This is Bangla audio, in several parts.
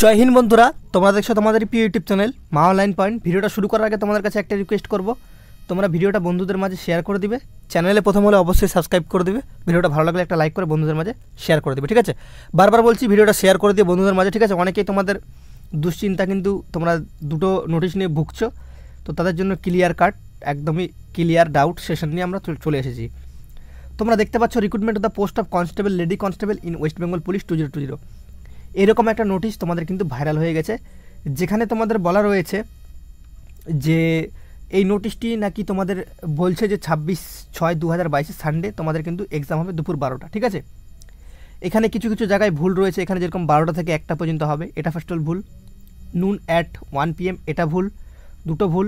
জয় হিন্দ বন্ধুরা, তোমরা দেখছো তোমাদের প্রিয় ইউটিউব চ্যানেল মা অনলাইন পয়েন্ট। ভিডিওটা শুরু করার আগে তোমাদের কাছে একটা রিকোয়েস্ট করব, তোমরা ভিডিওটা বন্ধুদের মাঝে শেয়ার করে দিবে। চ্যানেলে প্রথম হলে অবশ্যই সাবস্ক্রাইব করে দিবে। ভিডিওটা ভালো লাগলে একটা লাইক করে বন্ধুদের মাঝে শেয়ার করে দিবে, ঠিক আছে? বারবার বলছি ভিডিওটা শেয়ার করে দিয়ে বন্ধুদের মাঝে, ঠিক আছে? অনেকেই তোমাদের দুশ্চিন্তা, কিন্তু তোমরা দুটো নোটিশ নিয়ে ভুগছো, তো তাদের জন্য ক্লিয়ার কাট, একদমই ক্লিয়ার ডাউট সেশন নিয়ে আমরা চলে এসেছি। তোমরা দেখতে পাচ্ছ recruitment of the post of constable, lady constable in West Bengal police 2020। এরকম একটা নোটিশ তোমাদের কিন্তু ভাইরাল হয়ে গেছে, যেখানে তোমাদের বলা রয়েছে যে এই নোটিশটি নাকি তোমাদের বলছে যে 26/6/2022 সানডে তোমাদের কিন্তু এক্সাম হবে দুপুর 12টা, ঠিক আছে? এখানে কিছু কিছু জায়গায় ভুল রয়েছে। এখানে যেরকম 12টা থেকে 1টা পর্যন্ত হবে, এটা ফার্স্ট অল ভুল। নুন অ্যাট 1 PM এটা ভুল, দুটো ভুল।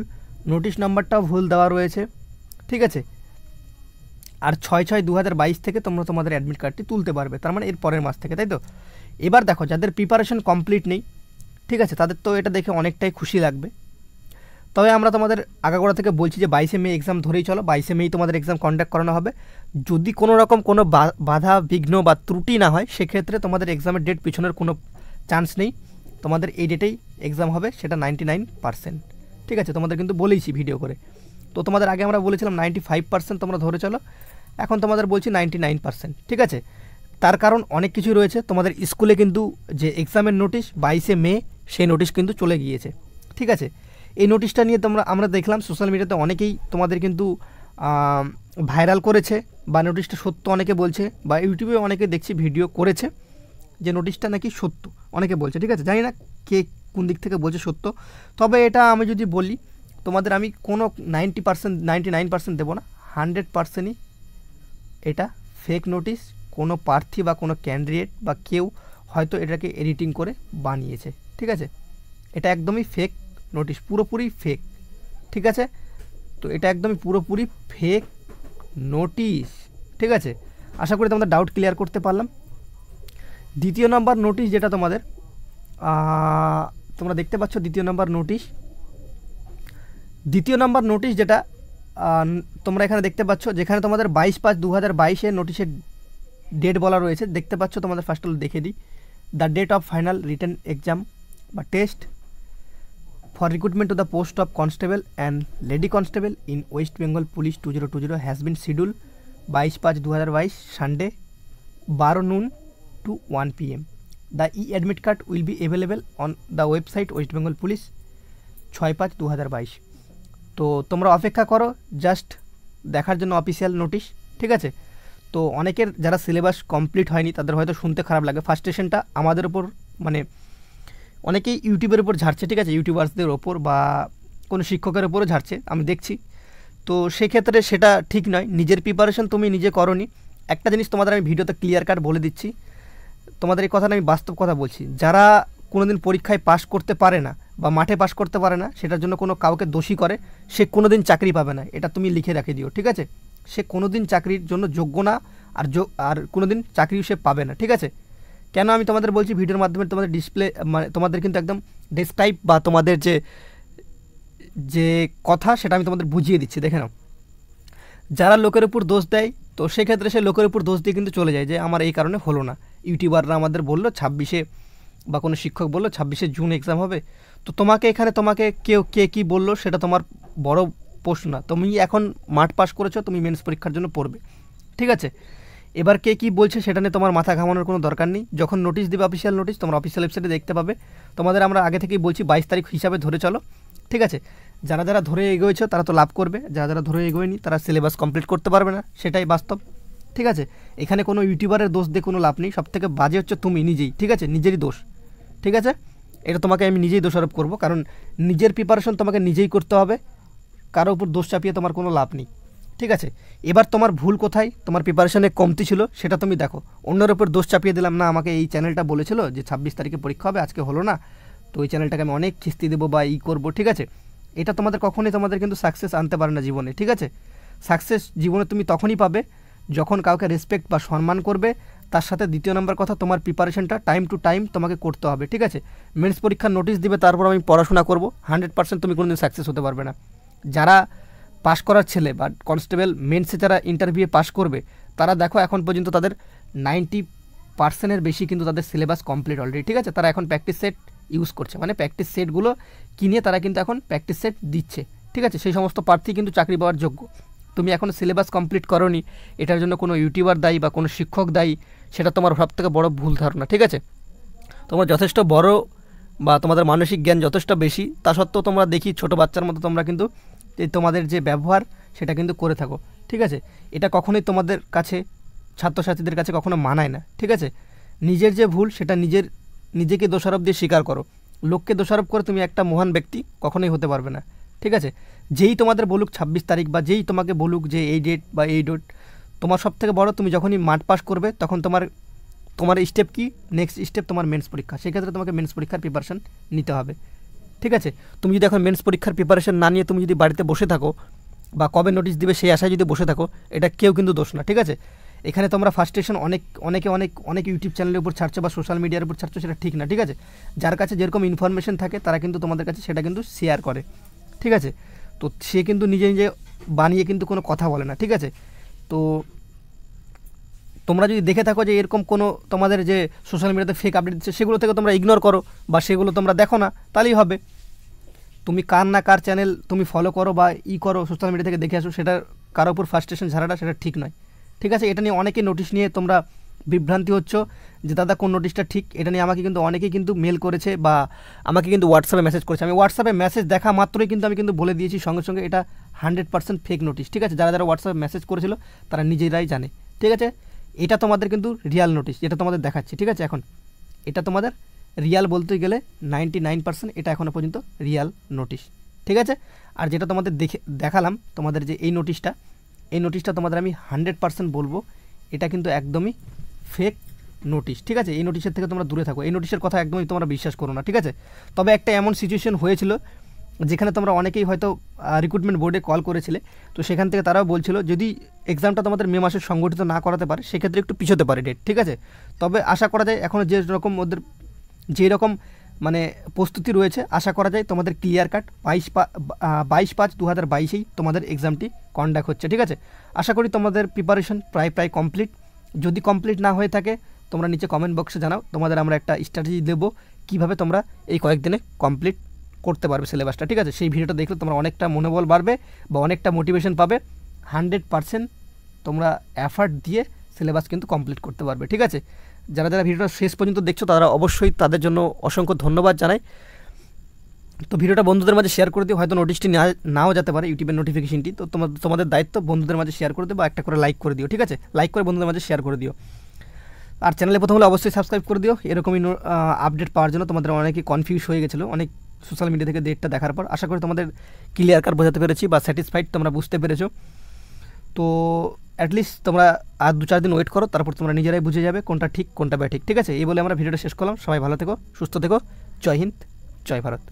নোটিশ নাম্বারটাও ভুল দেওয়া রয়েছে, ঠিক আছে? আর 6/6/2022 থেকে তোমরা তোমাদের অ্যাডমিট কার্ডটি তুলতে পারবে, তার মানে এর পরের মাস থেকে, তাই তো? এবার দেখো, যাদের প্রিপারেশন কমপ্লিট নেই, ঠিক আছে, তাদের তো এটা দেখে অনেকটাই খুশি লাগবে। তবে আমরা তোমাদের আগাগোড়া থেকে বলছি যে 22শে মে এক্সাম ধরেই চলো। 22শে মেই তোমাদের এক্সাম কন্ডাক্ট করানো হবে। যদি কোনো রকম কোনো বাধা বিঘ্ন বা ত্রুটি না হয়, সেক্ষেত্রে তোমাদের এক্সামের ডেট পিছনের কোনো চান্স নেই। তোমাদের এই ডেটেই এক্সাম হবে, সেটা 99%, ঠিক আছে? তোমাদের কিন্তু বলেইছি ভিডিও করে। তো তোমাদের আগে আমরা বলেছিলাম 95% তোমরা ধরে চলো, এখন তোমাদের বলছি 99%, ঠিক আছে? তার কারণ অনেক কিছু রয়েছে। তোমাদের স্কুলে কিন্তু যে এক্সামের নোটিশ 22শে মে, সেই নোটিশ কিন্তু চলে গিয়েছে, ঠিক আছে? এই নোটিশটা নিয়ে আমরা দেখলাম সোশ্যাল মিডিয়াতে অনেকেই তোমাদের কিন্তু ভাইরাল করেছে, বা নোটিশটা সত্য অনেকে বলছে, বা ইউটিউবে অনেকে দেখছি ভিডিও করেছে যে নোটিশটা নাকি সত্য, অনেকে বলছে, ঠিক আছে? জানি না কে কোন দিক থেকে বলছে সত্য। তবে এটা আমি যদি বলি তোমাদের, আমি কোনো 90% 99% দেবো না, 100%ই এটা ফেক নোটিশ। কোনো প্রার্থী বা কোনো ক্যান্ডিডেট বা কেউ হয়তো এটাকে এডিটিং করে বানিয়েছে, ঠিক আছে? এটা একদমই ফেক নোটিশ, পুরোপুরি ফেক, ঠিক আছে? তো এটা একদমই পুরোপুরি ফেক নোটিশ, ঠিক আছে? আশা করি তোমাদের ডাউট ক্লিয়ার করতে পারলাম। দ্বিতীয় নাম্বার নোটিশ যেটা তোমাদের তোমরা দেখতে পাচ্ছ, দ্বিতীয় নাম্বার নোটিশ যেটা তোমরা এখানে দেখতে পাচ্ছ, যেখানে তোমাদের 22/5/2022 নোটিশের ডেট বলা রয়েছে। দেখতে পাচ্ছ তোমাদের ফার্স্ট অল দেখে দিই, the date of final written exam বা test for recruitment to the post of constable and lady constable in West Bengal police 2020 has been schedule 22/5/2022 Sunday 12 noon to 1 PM. The e-admit card will be available on the website West Bengal Police 6/5/2022। তো তোমরা অপেক্ষা করো জাস্ট দেখার জন্য অফিসিয়াল নোটিশ, ঠিক আছে? তো অনেকের যারা সিলেবাস কমপ্লিট হয়নি তাদের হয়তো শুনতে খারাপ লাগে। ফার্স্টেশনটা আমাদের ওপর, মানে অনেকেই ইউটিউবের উপর ঝাড়ছে, ঠিক আছে? ইউটিউবার্সদের ওপর বা কোনো শিক্ষকের ওপরও ঝাড়ছে, আমি দেখছি। তো সেক্ষেত্রে সেটা ঠিক নয়। নিজের প্রিপারেশন তুমি নিজে করোনি। একটা জিনিস তোমাদের আমি ভিডিওতে ক্লিয়ার কাট বলে দিচ্ছি, তোমাদের এই কথাটা আমি বাস্তব কথা বলছি। যারা কোনোদিন পরীক্ষায় পাশ করতে পারে না বা মাঠে পাশ করতে পারে না, সেটার জন্য কোনো কাউকে দোষী করে, সে কোনোদিন চাকরি পাবে না। এটা তুমি লিখে রেখে দিও, ঠিক আছে? সে কোনোদিন চাকরির জন্য যোগ্য না, আর কোনোদিন চাকরি সে পাবে না, ঠিক আছে? কেন আমি তোমাদের বলছি ভিডিওর মাধ্যমে, তোমাদের ডিসপ্লে, মানে তোমাদের কিন্তু একদম ডেসক্রাইব বা তোমাদের যে কথা সেটা আমি তোমাদের বুঝিয়ে দিচ্ছি, দেখে নাও। যারা লোকের উপর দোষ দেয়, তো সেক্ষেত্রে সে লোকের উপর দোষ দিয়ে কিন্তু চলে যায় যে আমার এই কারণে হলো না। ইউটিউবাররা আমাদের বললো 26শে, বা কোনো শিক্ষক বললো 26শে জুন এক্সাম হবে। তো তোমাকে কে কী বললো সেটা তোমার বড় প্রশ্ন না। তুমি এখন মাঠ পাস করেছো, তুমি মেন্স পরীক্ষার জন্য পড়বে, ঠিক আছে? এবার কে কী বলছে সেটা নিয়ে তোমার মাথা ঘামানোর কোনো দরকার নেই। যখন নোটিশ দেবে অফিসিয়াল নোটিশ, তোমরা অফিসিয়াল ওয়েবসাইটে দেখতে পাবে। তোমাদের আমরা আগে থেকেই বলছি 22 তারিখ হিসাবে ধরে চলো, ঠিক আছে? যারা যারা ধরে এগোয়েছো তারা তো লাভ করবে, যারা যারা ধরে এগোয়নি তারা সিলেবাস কমপ্লিট করতে পারবে না, সেটাই বাস্তব, ঠিক আছে? এখানে কোনো ইউটিউবারের দোষ দিয়ে কোনো লাভ নেই। সবথেকে বাজে হচ্ছে তুমি নিজেই, ঠিক আছে? নিজেরই দোষ, ঠিক আছে? এটা তোমাকে আমি নিজেই দোষারোপ করবো, কারণ নিজের প্রিপারেশন তোমাকে নিজেই করতে হবে, কারো উপর দোষ চাপিয়ে তোমার কোনো লাভ নেই, ঠিক আছে? এবার তোমার ভুল কোথায়, তোমার প্রিপারেশনে কমতি ছিল সেটা তুমি দেখো। অন্যের উপর দোষ চাপিয়ে দিলাম না, আমাকে এই চ্যানেলটা বলেছিল যে 26 তারিখে পরীক্ষা হবে, আজকে হলো না, তো ওই চ্যানেলটাকে আমি অনেক খিস্তি দেবো বা করবো, ঠিক আছে? এটা তোমাদের কখনোই তোমাদের কিন্তু সাকসেস আনতে পারে না জীবনে, ঠিক আছে? সাকসেস জীবনে তুমি তখনই পাবে যখন কাউকে রেসপেক্ট বা সম্মান করবে। তার সাথে দ্বিতীয় নম্বর কথা, তোমার প্রিপারেশনটা টাইম টু টাইম তোমাকে করতে হবে, ঠিক আছে? মেন্স পরীক্ষার নোটিশ দিবে, তারপর আমি পড়াশোনা করবো, 100% তুমি কোনোদিন সাকসেস হতে পারবে না। যারা পাস করার ছেলে বা কনস্টেবল মেন্সে যারা ইন্টারভিউ পাস করবে, তারা দেখো এখন পর্যন্ত তাদের 90% বেশি কিন্তু তাদের সিলেবাস কমপ্লিট অলরেডি, ঠিক আছে? তারা এখন প্র্যাকটিস সেট ইউজ করছে, মানে প্র্যাকটিস সেটগুলো কিনে তারা কিন্তু এখন প্র্যাকটিস সেট দিচ্ছে। ঠিক আছে, সেই সমস্ত প্রার্থী কিন্তু চাকরি পাওয়ার যোগ্য। তুমি এখন সিলেবাস কমপ্লিট করোনি, এটার জন্য কোনো ইউটিউবার দায়ী বা কোনো শিক্ষক দায়ী, সেটা তোমার সবথেকে বড় ভুল ধারণা। ঠিক আছে, তোমরা যথেষ্ট বড় বা তোমাদের মানসিক জ্ঞান যথেষ্ট বেশি, তা সত্ত্বেও তোমরা দেখি ছোটো বাচ্চার মতো তোমরা কিন্তু তোমাদের যে ব্যবহার সেটা কিন্তু করে থাকো। ঠিক আছে, এটা কখনোই তোমাদের কাছে, ছাত্রছাত্রীদের কাছে কখনো মানায় না। ঠিক আছে, নিজের যে ভুল সেটা নিজেকে দোষারোপ দিয়ে স্বীকার করো। লোককে দোষারোপ করে তুমি একটা মহান ব্যক্তি কখনোই হতে পারবে না। ঠিক আছে, যেই তোমাদের বলুক 26 তারিখ বা যেই তোমাকে বলুক যে এই ডেট বা এই ডেট, তোমার সব থেকে বড়ো তুমি যখনই মাঠ পাস করবে তখন তোমার স্টেপ কি, নেক্সট স্টেপ তোমার মেন্স পরীক্ষা। সেক্ষেত্রে তোমাকে মেন্স পরীক্ষার প্রিপারেশন নিতে হবে। ঠিক আছে, তুমি যদি এখন মেন্স পরীক্ষার প্রিপারেশন না নিয়ে তুমি যদি বাড়িতে বসে থাকো বা কবে নোটিশ দিবে সেই আশায় যদি বসে থাকো, এটা কেউ কিন্তু দোষ না। ঠিক আছে, এখানে তোমরা ফার্স্টেশন অনেকে ইউটিউব চ্যানেলের উপর ছাড়ছো বা সোশ্যাল মিডিয়ার উপর ছাড়ছো, সেটা ঠিক না। ঠিক আছে, যার কাছে যেরকম ইনফরমেশন থাকে তারা কিন্তু তোমাদের কাছে সেটা কিন্তু শেয়ার করে। ঠিক আছে, তো সে কিন্তু নিজে নিজে বানিয়ে কিন্তু কোনো কথা বলে না। ঠিক আছে, তো তোমরা যদি দেখে থাকো যে এরকম কোনো তোমাদের যে সোশ্যাল মিডিয়াতে ফেক আপডেট দিচ্ছে, সেগুলো থেকে তোমরা ইগনোর করো বা সেগুলো তোমরা দেখো না, তাহলেই হবে। তুমি কার না কার চ্যানেল তুমি ফলো করো বা করো, সোশ্যাল মিডিয়া থেকে দেখে আসো, সেটা কারোর উপর ফার্স্টেশন ঝাড়াটা সেটা ঠিক নয়। ঠিক আছে, এটা নিয়ে অনেকে নোটিশ নিয়ে তোমরা বিভ্রান্তি হচ্ছ যে দাদা কোন নোটিশটা ঠিক। এটা নিয়ে আমাকে কিন্তু অনেকেই কিন্তু মেল করেছে বা আমাকে কিন্তু হোয়াটসঅ্যাপে মেসেজ করেছে। আমি হোয়াটসঅ্যাপে মেসেজ দেখা মাত্রই কিন্তু আমি কিন্তু বলে দিয়েছি সঙ্গে সঙ্গে এটা 100% ফেক নোটিশ। ঠিক আছে, যারা যারা হোয়াটসঅ্যাপে মেসেজ করেছিল তারা নিজেরাই জানে। ঠিক আছে, এটা তোমাদের কিন্তু রিয়াল নোটিশ, যেটা তোমাদের দেখাচ্ছি। ঠিক আছে, এখন এটা তোমাদের রিয়াল বলতে গেলে 99% এটা এখনও পর্যন্ত রিয়াল নোটিশ। ঠিক আছে, আর যেটা তোমাদের দেখালাম তোমাদের যে এই নোটিশটা তোমাদের আমি 100% বলবো এটা কিন্তু একদমই ফেক নোটিশ। ঠিক আছে, এই নোটিশের থেকে তোমরা দূরে থাকো, এই নোটিশের কথা একদমই তোমরা বিশ্বাস করো না। ঠিক আছে, তবে একটা এমন সিচুয়েশন হয়েছিল যেখানে তোমরা অনেকেই হয়তো রিক্রুটমেন্ট বোর্ডে কল করেছিলে, তো সেখান থেকে তারাও বলছিল যদি এক্সামটা তোমাদের মে মাসে সংগঠিত না করাতে পারে সেক্ষেত্রে একটু পিছোতে পারে ডেট। ঠিক আছে, তবে আশা করা যায় এখন যে রকম মানে প্রস্তুতি রয়েছে, আশা করা যায় তোমাদের ক্লিয়ার কাট 22/5/2022 তোমাদের এক্সামটি কন্ডাক্ট হচ্ছে। ঠিক আছে, আশা করি তোমাদের প্রিপারেশন প্রায় কমপ্লিট। যদি কমপ্লিট না হয়ে থাকে তোমরা নিচে কমেন্ট বক্সে জানাও, তোমাদের আমরা একটা স্ট্র্যাটেজি দেবো কীভাবে তোমরা এই কয়েকদিনে কমপ্লিট করতে পারবে সিলেবাসটা। ঠিক আছে, সেই ভিডিওটা দেখলে তোমরা অনেকটা মনোবল বাড়বে বা অনেকটা মোটিভেশন পাবে। 100% তোমরা এফার্ট দিয়ে সিলেবাস কিন্তু কমপ্লিট করতে পারবে। ঠিক আছে, যারা যারা ভিডিওটা শেষ পর্যন্ত দেখছো তারা অবশ্যই তাদের জন্য অসংখ্য ধন্যবাদ জানাই। তো ভিডিওটা বন্ধুদের মাঝে শেয়ার করে দিও, হয়তো নোটিশটি নাও যেতে পারে ইউটিউবের নোটিফিকেশনটি, তো তোমাদের দায়িত্ব বন্ধুদের মাঝে শেয়ার করে দিও বা একটা করে লাইক করে দিও। ঠিক আছে, লাইক করে বন্ধুদের মাঝে শেয়ার করে দিও। আর চ্যানেলে প্রথম হলে অবশ্যই সাবস্ক্রাইব করে দিও এরকমই আপডেট পাওয়ার জন্য। তোমাদের অনেকে কনফিউজ হয়ে গেছিলো অনেক সোশ্যাল মিডিয়া থেকে ডেটটা দেখার পর। আশা করি তোমাদের ক্লিয়ার কাট বোঝাতে পেরেছি বা স্যাটিসফাইড তোমরা বুঝতে পেরেছো। তো অ্যাটলিস্ট তোমরা আর 2-4 দিন ওয়েট করো, তারপর তোমরা নিজেরাই বুঝে যাবে কোনটা ঠিক কোনটা ব্যাঠিক। ঠিক আছে, এই বলে আমরা ভিডিওটা শেষ করলাম। সবাই ভালো থেকো, সুস্থ থেকো। জয় হিন্দ, জয় ভারত।